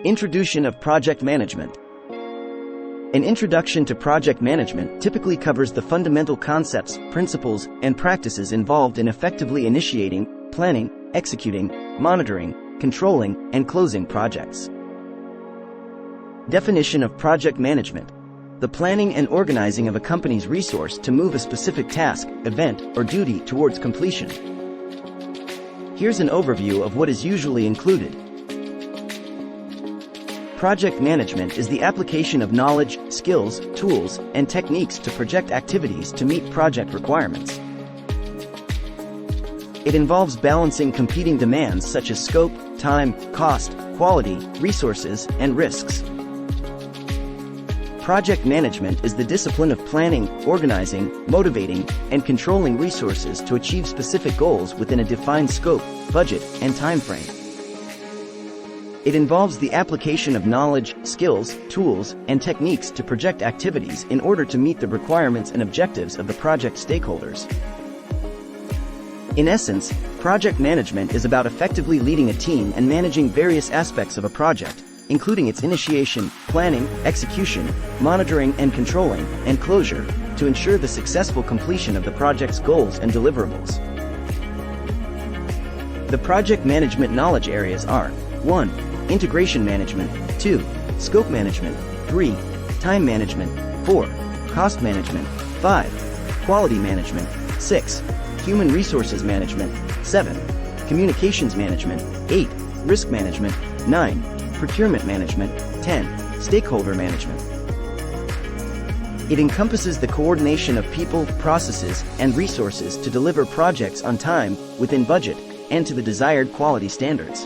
Introduction of project management. An introduction to project management typically covers the fundamental concepts, principles, and practices involved in effectively initiating, planning, executing, monitoring, controlling, and closing projects. Definition of project management: the planning and organizing of a company's resource to move a specific task, event, or duty towards completion. Here's an overview of what is usually included. Project management is the application of knowledge, skills, tools, and techniques to project activities to meet project requirements. It involves balancing competing demands such as scope, time, cost, quality, resources, and risks. Project management is the discipline of planning, organizing, motivating, and controlling resources to achieve specific goals within a defined scope, budget, and time frame. It involves the application of knowledge, skills, tools, and techniques to project activities in order to meet the requirements and objectives of the project stakeholders. In essence, project management is about effectively leading a team and managing various aspects of a project, including its initiation, planning, execution, monitoring and controlling, and closure, to ensure the successful completion of the project's goals and deliverables. The project management knowledge areas are: 1. Integration management, 2. Scope management, 3. Time management, 4. Cost management, 5. Quality management, 6. Human resources management, 7. Communications management, 8. Risk management, 9. Procurement management, 10. Stakeholder management. It encompasses the coordination of people, processes, and resources to deliver projects on time, within budget, and to the desired quality standards.